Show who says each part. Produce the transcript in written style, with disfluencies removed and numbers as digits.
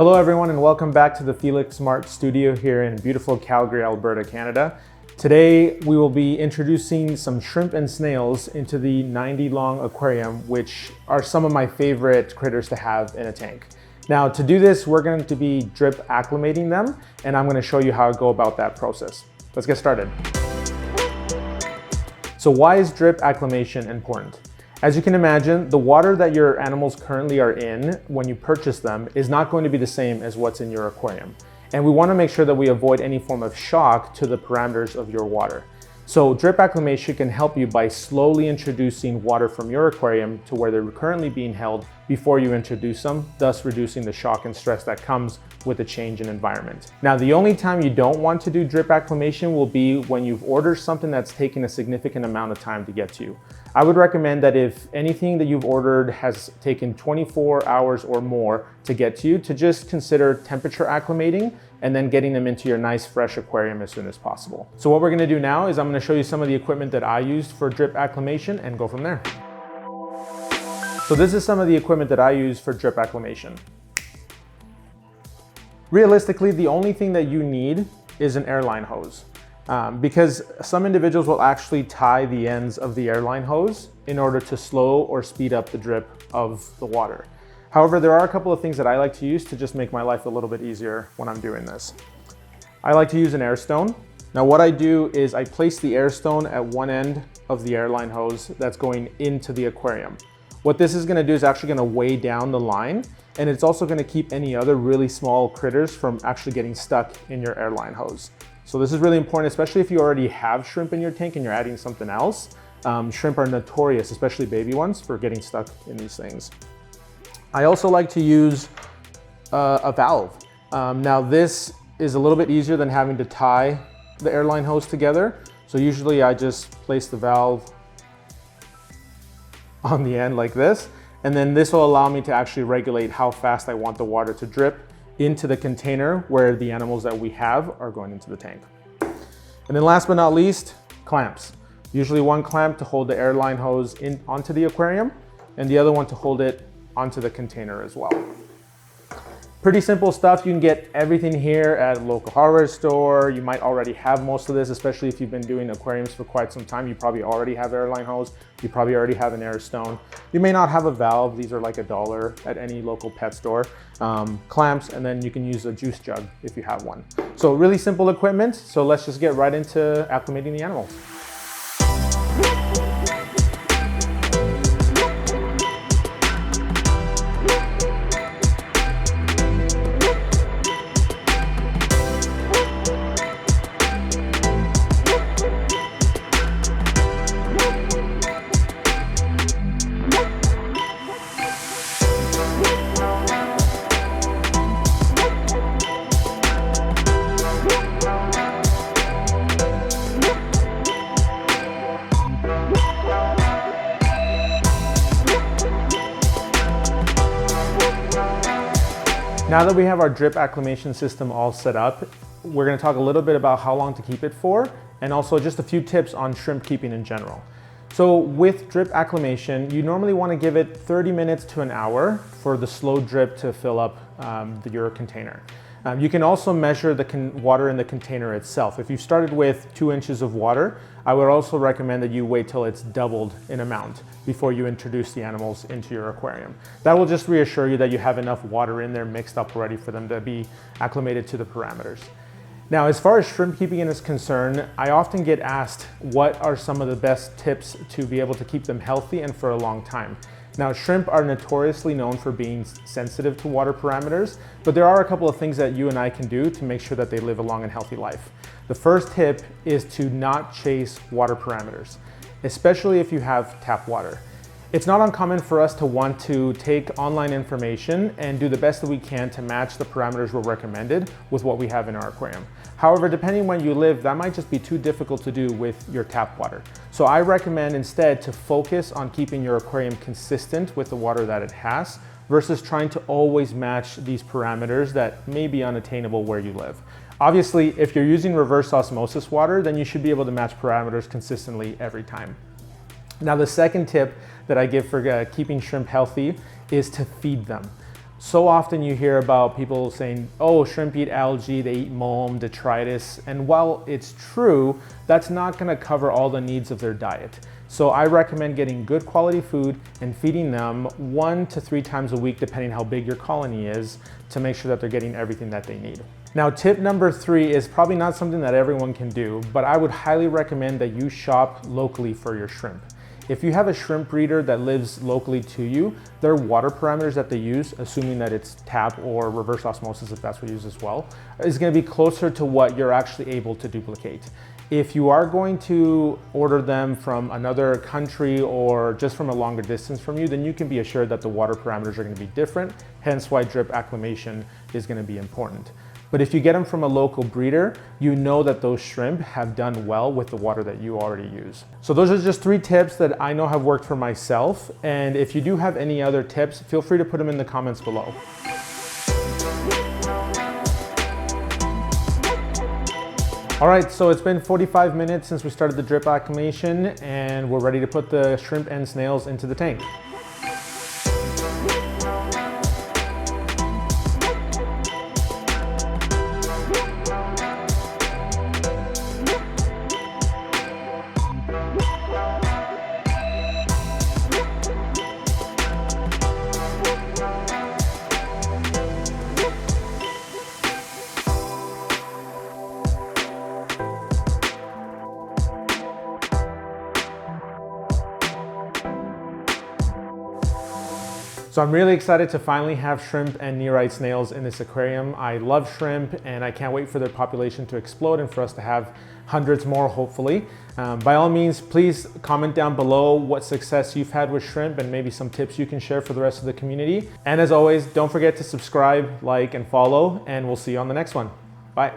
Speaker 1: Hello everyone and welcome back to the Felix Smart Studio here in beautiful Calgary, Alberta, Canada. Today we will be introducing some shrimp and snails into the 90 long aquarium, which are some of my favorite critters to have in a tank. Now to do this, we're going to be drip acclimating them, and I'm going to show you how to go about that process. Let's get started. So why is drip acclimation important? As you can imagine, the water that your animals currently are in when you purchase them is not going to be the same as what's in your aquarium. And we want to make sure that we avoid any form of shock to the parameters of your water. So drip acclimation can help you by slowly introducing water from your aquarium to where they're currently being held before you introduce them, thus reducing the shock and stress that comes with a change in environment. Now, the only time you don't want to do drip acclimation will be when you've ordered something that's taken a significant amount of time to get to you. I would recommend that if anything that you've ordered has taken 24 hours or more to get to you, to just consider temperature acclimating and then getting them into your nice fresh aquarium as soon as possible. So what we're gonna do now is I'm gonna show you some of the equipment that I used for drip acclimation and go from there. So this is some of the equipment that I use for drip acclimation. Realistically, the only thing that you need is an airline hose. Because some individuals will actually tie the ends of the airline hose in order to slow or speed up the drip of the water. However, there are a couple of things that I like to use to just make my life a little bit easier when I'm doing this. I like to use an air stone. Now what I do is I place the air stone at one end of the airline hose that's going into the aquarium. What this is gonna do is actually gonna weigh down the line, and it's also gonna keep any other really small critters from actually getting stuck in your airline hose. So this is really important, especially if you already have shrimp in your tank and you're adding something else. Shrimp are notorious, especially baby ones, for getting stuck in these things. I also like to use a valve. Now this is a little bit easier than having to tie the airline hose together. So usually I just place the valve on the end like this, and then this will allow me to actually regulate how fast I want the water to drip into the container where the animals that we have are going into the tank. And then last but not least, clamps. Usually one clamp to hold the airline hose onto the aquarium, and the other one to hold it onto the container as well. Pretty simple stuff. You can get everything here at a local hardware store. You might already have most of this, especially if you've been doing aquariums for quite some time. You probably already have airline hose. You probably already have an air stone. You may not have a valve. These are like $1 at any local pet store. Clamps, and then you can use a juice jug if you have one. So really simple equipment. So let's just get right into acclimating the animals. Now that we have our drip acclimation system all set up, we're going to talk a little bit about how long to keep it for, and also just a few tips on shrimp keeping in general. So with drip acclimation, you normally want to give it 30 minutes to an hour for the slow drip to fill up your container. You can also measure the water in the container itself. If you started with 2 inches of water, I would also recommend that you wait till it's doubled in amount before you introduce the animals into your aquarium. That will just reassure you that you have enough water in there mixed up ready for them to be acclimated to the parameters. Now, as far as shrimp keeping is concerned, I often get asked what are some of the best tips to be able to keep them healthy and for a long time. Now, shrimp are notoriously known for being sensitive to water parameters, but there are a couple of things that you and I can do to make sure that they live a long and healthy life. The first tip is to not chase water parameters, especially if you have tap water. It's not uncommon for us to want to take online information and do the best that we can to match the parameters we're recommended with what we have in our aquarium. However, depending where you live, that might just be too difficult to do with your tap water. So I recommend instead to focus on keeping your aquarium consistent with the water that it has versus trying to always match these parameters that may be unattainable where you live. Obviously, if you're using reverse osmosis water, then you should be able to match parameters consistently every time. Now, the second tip that I give for keeping shrimp healthy is to feed them. So often you hear about people saying, oh, shrimp eat algae, they eat mulm, detritus, and while it's true, that's not gonna cover all the needs of their diet. So I recommend getting good quality food and feeding them 1 to 3 times a week, depending how big your colony is, to make sure that they're getting everything that they need. Now, tip number 3 is probably not something that everyone can do, but I would highly recommend that you shop locally for your shrimp. If you have a shrimp breeder that lives locally to you, their water parameters that they use, assuming that it's tap or reverse osmosis, if that's what you use as well, is gonna be closer to what you're actually able to duplicate. If you are going to order them from another country or just from a longer distance from you, then you can be assured that the water parameters are gonna be different, hence why drip acclimation is gonna be important. But if you get them from a local breeder, you know that those shrimp have done well with the water that you already use. So those are just 3 tips that I know have worked for myself. And if you do have any other tips, feel free to put them in the comments below. All right, so it's been 45 minutes since we started the drip acclimation, and we're ready to put the shrimp and snails into the tank. So I'm really excited to finally have shrimp and nearite snails in this aquarium. I love shrimp and I can't wait for their population to explode and for us to have hundreds more, hopefully. By all means, please comment down below what success you've had with shrimp and maybe some tips you can share for the rest of the community. And as always, don't forget to subscribe, like, and follow, and we'll see you on the next one. Bye.